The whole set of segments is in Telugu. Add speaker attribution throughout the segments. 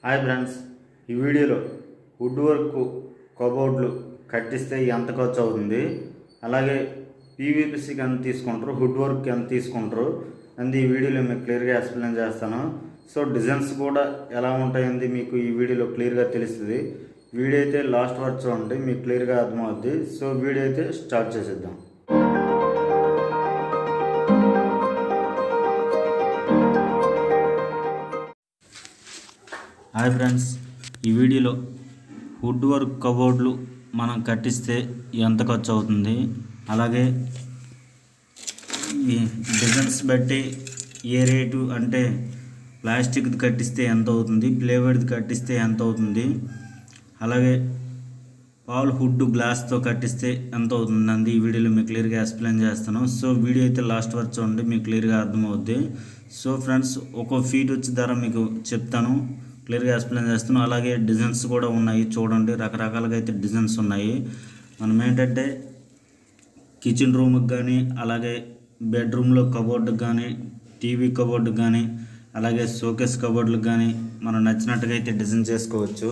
Speaker 1: హాయ్ ఫ్రెండ్స్, ఈ వీడియోలో వుడ్ వర్క్ కబోర్డ్లు కట్టిస్తే ఎంత ఖర్చు అవుతుంది, అలాగే పీవీపీసీకి ఎంత తీసుకుంటారు, వుడ్ వర్క్ ఎంత తీసుకుంటారు అంది ఈ వీడియోలో మీకు క్లియర్గా ఎక్స్ప్లెయిన్ చేస్తాను. సో డిజైన్స్ కూడా ఎలా ఉంటాయండి మీకు ఈ వీడియోలో క్లియర్గా తెలుస్తుంది. వీడియో అయితే లాస్ట్ వరకు చూడండి, మీకు క్లియర్గా అర్థమవుద్ది. సో వీడియో అయితే స్టార్ట్ చేసేద్దాం. హాయ్ ఫ్రెండ్స్, ఈ వీడియోలో వుడ్ వర్క్ కబోర్డ్లు మనం కట్టిస్తే ఎంత ఖర్చు అవుతుంది, అలాగే ఈ డిజైన్స్ బట్టి ఏ రేటు, అంటే ప్లాస్టిక్ది కట్టిస్తే ఎంత అవుతుంది, ప్లేవుడ్ది కట్టిస్తే ఎంత అవుతుంది, అలాగే ఆల్ వుడ్ గ్లాస్తో కట్టిస్తే ఎంత అవుతుంది అంది ఈ వీడియోలో మీకు క్లియర్గా ఎక్స్ప్లెయిన్ చేస్తాను. సో వీడియో అయితే లాస్ట్ వరకు చూడండి, మీకు క్లియర్గా అర్థమవుద్ది. సో ఫ్రెండ్స్, ఒక్కో ఫీట్ వచ్చి ధర మీకు చెప్తాను, క్లియర్గా ఎక్స్ప్లెయిన్ చేస్తాను. అలాగే డిజైన్స్ కూడా ఉన్నాయి, చూడండి రకరకాలుగా అయితే డిజైన్స్ ఉన్నాయి. మనం ఏంటంటే కిచెన్ రూమ్కి కానీ, అలాగే బెడ్రూమ్లో కబోర్డుకి కానీ, టీవీ కబోర్డుకి కానీ, అలాగే షోకేస్ కబోర్డులకు కానీ మనం నచ్చినట్టుగా అయితే డిజైన్ చేసుకోవచ్చు.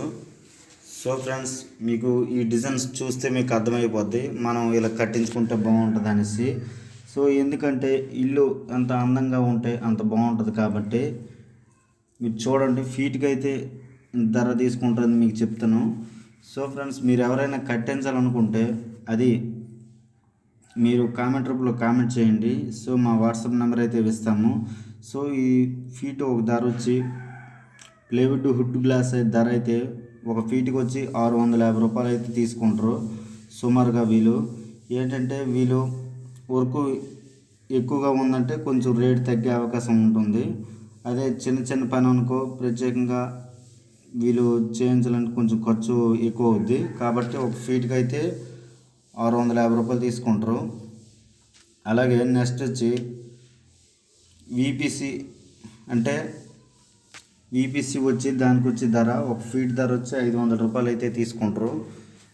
Speaker 1: సో ఫ్రెండ్స్, మీకు ఈ డిజైన్స్ చూస్తే మీకు అర్థమైపోద్ది మనం ఇలా కట్టించుకుంటే బాగుంటుంది అనేసి. సో ఎందుకంటే ఇల్లు ఎంత అందంగా ఉంటే అంత బాగుంటుంది కాబట్టి మీరు చూడండి, ఫీట్కి అయితే ధర తీసుకుంటుంది మీకు చెప్తాను. సో ఫ్రెండ్స్, మీరు ఎవరైనా కట్టించాలనుకుంటే అది మీరు కామెంట్ రూపంలో కామెంట్ చేయండి. సో మా వాట్సాప్ నెంబర్ అయితే ఇస్తాము. సో ఈ ఫీట్ ఒక ధర వచ్చి ప్లేవుడ్ వుడ్ గ్లాస్ ధర అయితే ఒక ఫీట్కి వచ్చి 650 రూపాయలు అయితే తీసుకుంటారు సుమారుగా. వీళ్ళు ఏంటంటే వీళ్ళు వర్క్ ఎక్కువగా ఉందంటే కొంచెం రేట్ తగ్గే అవకాశం ఉంటుంది. అదే చిన్న చిన్న పని అనుకో, ప్రత్యేకంగా వీళ్ళు చేయించాలంటే కొంచెం ఖర్చు ఎక్కువ అవుద్ది కాబట్టి ఒక ఫీట్కి అయితే 650 రూపాయలు తీసుకుంటారు. అలాగే నెక్స్ట్ వచ్చి వీపీసీ, అంటే వీపీసీ వచ్చి దానికి వచ్చి ధర ఒక ఫీట్ ధర వచ్చి 500 రూపాయలు అయితే తీసుకుంటారు.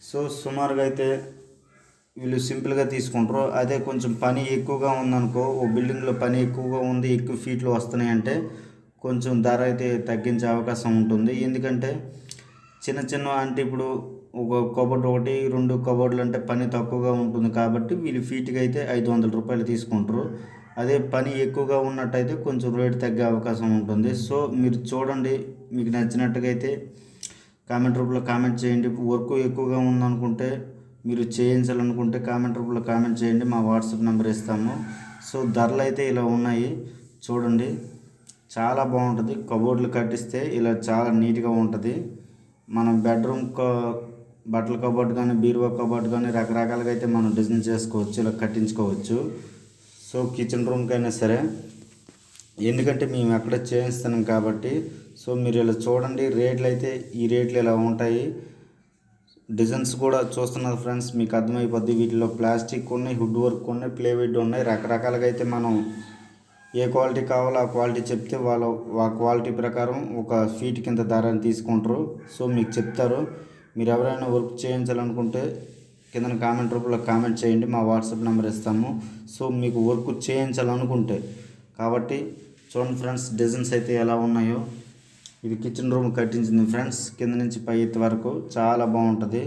Speaker 1: సో సుమారుగా అయితే వీళ్ళు సింపుల్గా తీసుకుంటారు. అదే కొంచెం పని ఎక్కువగా ఉందనుకో, ఓ బిల్డింగ్లో పని ఎక్కువగా ఉంది, ఎక్కువ ఫీట్లు వస్తున్నాయి అంటే కొంచెం ధర అయితే తగ్గించే అవకాశం ఉంటుంది. ఎందుకంటే చిన్న చిన్న, అంటే ఇప్పుడు ఒక కబోర్డ్ ఒకటి 2 కబోర్డులు అంటే పని తక్కువగా ఉంటుంది కాబట్టి వీళ్ళు ఫీట్కి అయితే 500 రూపాయలు తీసుకుంటారు. అదే పని ఎక్కువగా ఉన్నట్టయితే కొంచెం రేటు తగ్గే అవకాశం ఉంటుంది. సో మీరు చూడండి, మీకు నచ్చినట్టుగా అయితే కామెంట్ రూపంలో కామెంట్ చేయండి. వర్క్ ఎక్కువగా ఉందనుకుంటే, మీరు చేయించాలనుకుంటే కామెంట్ రూపంలో కామెంట్ చేయండి, మా వాట్సాప్ నెంబర్ ఇస్తాము. సో ధరలు అయితే ఇలా ఉన్నాయి, చూడండి చాలా బాగుంటుంది. కబోర్డులు కట్టిస్తే ఇలా చాలా నీట్గా ఉంటుంది. మనం బెడ్రూమ్ బట్టల కబోర్డ్ కానీ, బీరువా కబోర్డ్ కానీ రకరకాలుగా అయితే మనం డిజైన్ చేసుకోవచ్చు, ఇలా కట్టించుకోవచ్చు. సో కిచెన్ రూమ్కైనా సరే, ఎందుకంటే మేము ఎక్కడ చేయిస్తున్నాం కాబట్టి. సో మీరు ఇలా చూడండి, రేట్లు అయితే ఈ రేట్లు ఇలా ఉంటాయి. డిజైన్స్ కూడా చూస్తున్నారు ఫ్రెండ్స్, మీకు అర్థమైపోద్ది. వీటిలో ప్లాస్టిక్ ఉన్నాయి, వుడ్ వర్క్ ఉన్నాయి, ప్లేవుడ్ ఉన్నాయి, రకరకాలుగా అయితే మనం ఏ క్వాలిటీ కావాలో ఆ క్వాలిటీ చెప్తే వాళ్ళు ఆ క్వాలిటీ ప్రకారం ఒక ఫీట్ కింద ధరని తీసుకుంటారు. సో మీకు చెప్తారు. మీరు ఎవరైనా వర్క్ చేయించాలనుకుంటే కింద కామెంట్ రూపంలో కామెంట్ చేయండి, మా వాట్సాప్ నెంబర్ ఇస్తాము. సో మీకు వర్క్ చేయించాలనుకుంటే కాబట్టి చూడండి ఫ్రెండ్స్, డిజైన్స్ అయితే ఎలా ఉన్నాయో. ఇది కిచెన్ రూమ్ కట్టించింది ఫ్రెండ్స్, కింద నుంచి పై ఎత్తు వరకు చాలా బాగుంటుంది.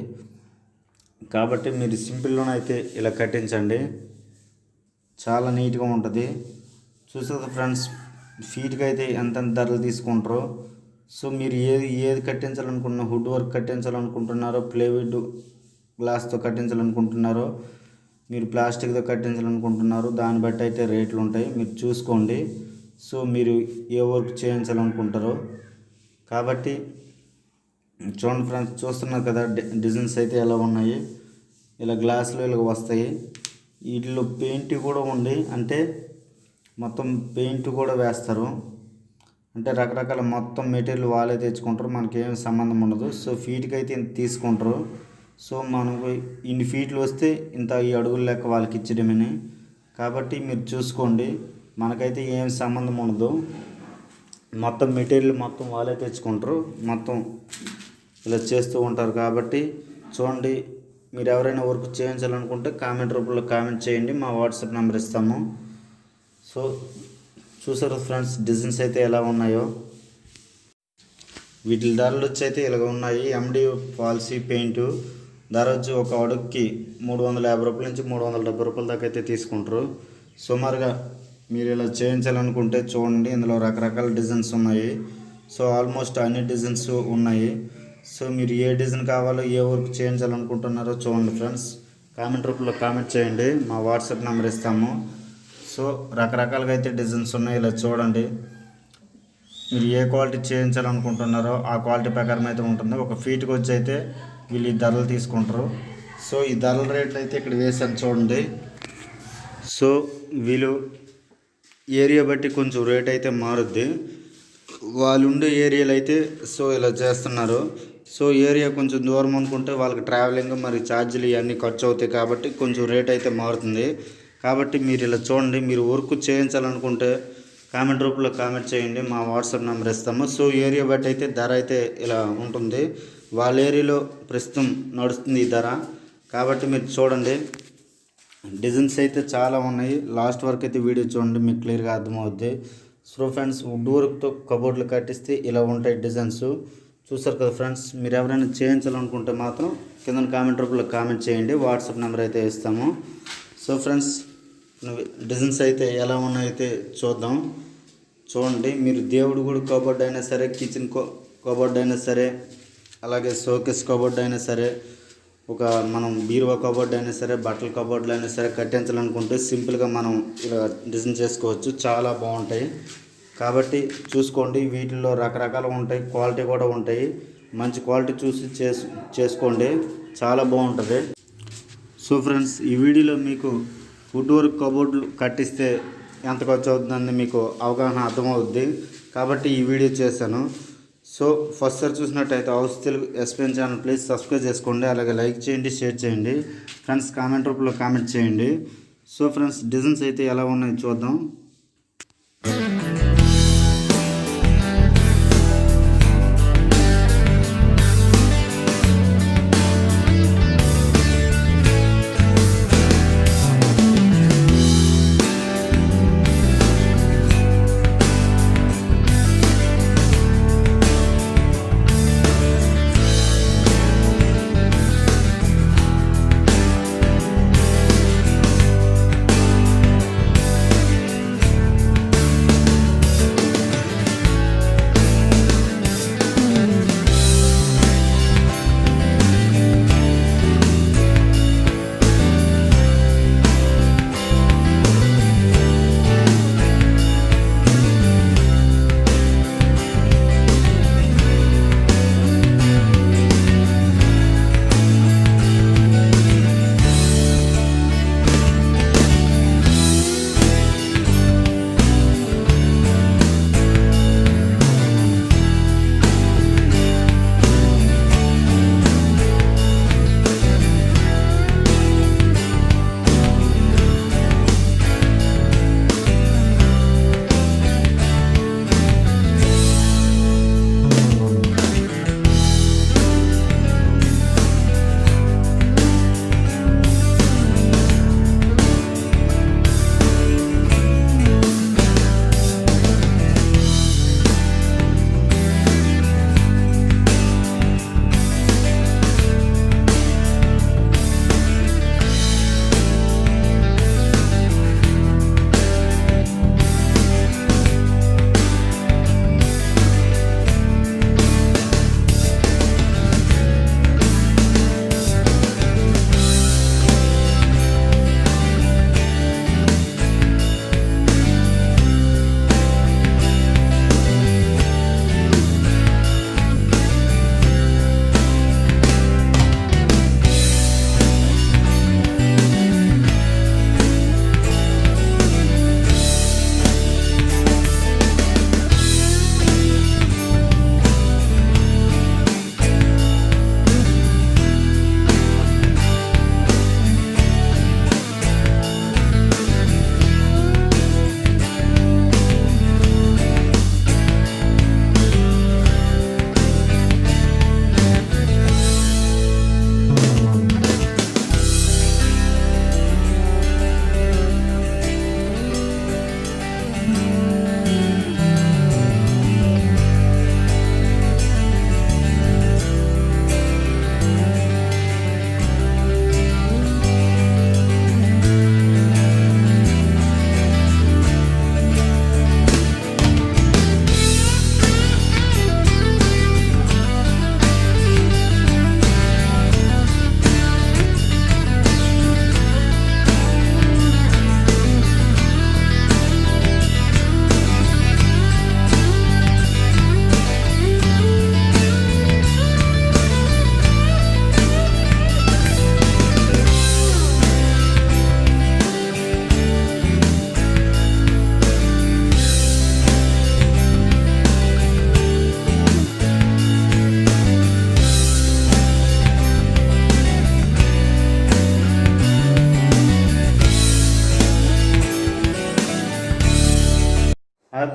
Speaker 1: కాబట్టి మీరు సింపుల్లోనైతే ఇలా కట్టించండి, చాలా నీట్గా ఉంటుంది. చూస్తుంది ఫ్రెండ్స్, ఫీట్కి అయితే ఎంత ధరలు తీసుకుంటారో. సో మీరు ఏది కట్టించాలనుకున్నా, వుడ్ వర్క్ కట్టించాలనుకుంటున్నారో, ప్లేవుడ్ గ్లాస్తో కట్టించాలనుకుంటున్నారో, మీరు ప్లాస్టిక్తో కట్టించాలనుకుంటున్నారో, దాన్ని బట్టి అయితే రేట్లు ఉంటాయి, మీరు చూసుకోండి. సో మీరు ఏ వర్క్ చేయించాలనుకుంటారో కాబట్టి చూడండి ఫ్రెండ్స్, చూస్తున్నారు కదా డిజైన్స్ అయితే ఎలా ఉన్నాయి. ఇలా గ్లాసులు ఇలా వస్తాయి. వీటిలో పెయింట్ కూడా ఉంది, అంటే మొత్తం పెయింట్ కూడా వేస్తారు. అంటే రకరకాల మొత్తం మెటీరియల్ వాళ్ళే తెచ్చుకుంటారు, మనకేం సంబంధం ఉండదు. సో ఫీట్కి అయితే ఇంత తీసుకుంటారు. సో మనకు ఇన్ని ఫీట్లు వస్తే ఇంత ఈ అడుగుల లెక్క వాళ్ళకి ఇచ్చడమని. కాబట్టి మీరు చూసుకోండి, మనకైతే ఏం సంబంధం ఉండదు. మొత్తం మెటీరియల్ మొత్తం వాళ్ళే తెచ్చుకుంటారు, మొత్తం ఇలా చేస్తూ ఉంటారు. కాబట్టి చూడండి, మీరు ఎవరైనా వర్క్ చేయించాలనుకుంటే కామెంట్ రూపంలో కామెంట్ చేయండి, మా వాట్సాప్ నెంబర్ ఇస్తాము. సో చూసారు ఫ్రెండ్స్, డిజైన్స్ అయితే ఎలా ఉన్నాయో. వీటి ధరలు వచ్చి అయితే ఇలాగ ఉన్నాయి. ఎండి పాలసీ పెయింట్ ధర వచ్చి ఒక అడుగుకి 350 రూపాయల నుంచి 370 రూపాయల దాకా అయితే తీసుకుంటారు. సుమారుగా మీరు ఇలా చేయించాలనుకుంటే చూడండి, ఇందులో రకరకాల డిజైన్స్ ఉన్నాయి. సో ఆల్మోస్ట్ అన్ని డిజైన్స్ ఉన్నాయి. సో మీరు ఏ డిజైన్ కావాలో ఏ వర్క్ చేయించాలనుకుంటున్నారో చూడండి ఫ్రెండ్స్. కామెంట్ రూపంలో కామెంట్ చేయండి, మా వాట్సాప్ నెంబర్ ఇస్తాము. సో రకరకాలుగా అయితే డిజైన్స్ ఉన్నాయి, ఇలా చూడండి. మీరు ఏ క్వాలిటీ చేయించాలనుకుంటున్నారో ఆ క్వాలిటీ ప్రకారం అయితే ఉంటుంది. ఒక ఫీట్కి వచ్చి అయితే వీళ్ళు ఈ ధరలు తీసుకుంటారు. సో ఈ ధరల రేట్లు అయితే ఇక్కడ వేసాను చూడండి. సో వీళ్ళు ఏరియా బట్టి కొంచెం రేట్ అయితే మారుద్ది. వాళ్ళు ఉండే ఏరియాలు అయితే సో ఇలా చేస్తున్నారు. సో ఏరియా కొంచెం దూరం అనుకుంటే వాళ్ళకి ట్రావెలింగ్ మరి ఛార్జీలు ఇవన్నీ ఖర్చు అవుతాయి కాబట్టి కొంచెం రేట్ అయితే మారుతుంది. కాబట్టి మీరు ఇలా చూడండి, మీరు వర్క్ చేయించాలనుకుంటే కామెంట్ రూపంలో కామెంట్ చేయండి, మా వాట్సాప్ నెంబర్ ఇస్తాము. సో ఏరియా బట్టి అయితే ధర అయితే ఇలా ఉంటుంది. వాళ్ళ ఏరియాలో ప్రస్తుతం నడుస్తుంది ఈ ధర. కాబట్టి మీరు చూడండి, డిజైన్స్ అయితే చాలా ఉన్నాయి. లాస్ట్ వరకు అయితే వీడియో చూడండి, మీకు క్లియర్గా అర్థమవుద్ది. సో ఫ్రెండ్స్, వుడ్ వర్క్తో కబోర్డ్లు కట్టిస్తే ఇలా ఉంటాయి డిజైన్స్. చూసారు కదా ఫ్రెండ్స్. మీరు ఎవరైనా చేయించాలనుకుంటే మాత్రం కింద కామెంట్ రూపంలో కామెంట్ చేయండి, వాట్సాప్ నెంబర్ అయితే ఇస్తాము. సో ఫ్రెండ్స్, డిజైన్స్ అయితే ఎలా ఉన్నాయైతే చూద్దాం. చూడండి, మీరు దేవుడి గుడి కబోర్డ్ అయినా సరే, కిచెన్ కబోర్డ్ అయినా సరే, అలాగే షోకేస్ కబోర్డ్ అయినా సరే, ఒక మనం బీరువా కబోర్డ్ అయినా సరే, బట్టల కబోర్డ్లు అయినా సరే కట్టించాలనుకుంటే సింపుల్గా మనం ఇలా డిజైన్ చేసుకోవచ్చు. చాలా బాగుంటాయి. కాబట్టి చూసుకోండి, వీటిల్లో రకరకాలు ఉంటాయి, క్వాలిటీ కూడా ఉంటాయి. మంచి క్వాలిటీ చూసి చేసుకోండి, చాలా బాగుంటుంది. సో ఫ్రెండ్స్, ఈ వీడియోలో మీకు వుడ్ వర్క్ కబోర్డులు కట్టిస్తే ఎంత ఖర్చు అవుతుందని మీకు అవగాహన అర్థమవుద్ది. కాబట్టి ఈ వీడియో చేశాను. సో ఫస్ట్ సార్ చూసినట్టయితే house Telugu explain channel please subscribe చేసుకోండి, అలాగే లైక్ చేయండి, షేర్ చేయండి. ఫ్రెండ్స్, కామెంట్ రూపంలో కామెంట్ చేయండి. సో ఫ్రెండ్స్, డిజైన్స్ అయితే ఎలా ఉన్నాయో చూద్దాం.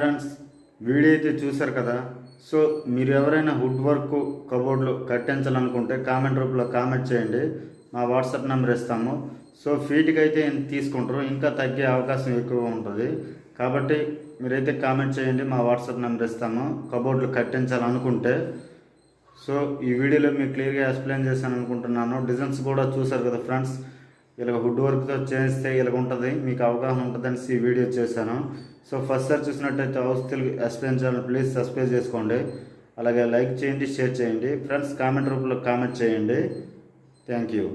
Speaker 1: ఫ్రెండ్స్, వీడియో అయితే చూశారు కదా. సో మీరు ఎవరైనా వుడ్ వర్క్ కబోర్డ్లు కట్టించాలనుకుంటే కామెంట్ రూపంలో కామెంట్ చేయండి, మా వాట్సాప్ నెంబర్ ఇస్తాము. సో ఫీట్కి అయితే ఎంత తీసుకుంటారు, ఇంకా తగ్గే అవకాశం ఎక్కువ ఉంటుంది. కాబట్టి మీరైతే కామెంట్ చేయండి, మా వాట్సాప్ నెంబర్ ఇస్తాము కబోర్డ్లు కట్టించాలనుకుంటే. సో ఈ వీడియోలో మీకు క్లియర్గా ఎక్స్ప్లెయిన్ చేశాను అనుకుంటున్నాను. డిజైన్స్ కూడా చూసారు కదా ఫ్రెండ్స్, ఇలా వుడ్ వర్క్తో చేస్తే ఇలా ఉంటుంది, మీకు అవగాహన ఉంటుందని ఈ వీడియో చేశాను. సో ఫస్ట్ సార్ చూసినట్టయితే house Telugu explain channel please subscribe చేసుకోండి. అలాగే లైక్ చేయండి, షేర్ చేయండి ఫ్రెండ్స్, కామెంట్ రూపంలో కామెంట్ చేయండి. Thank you.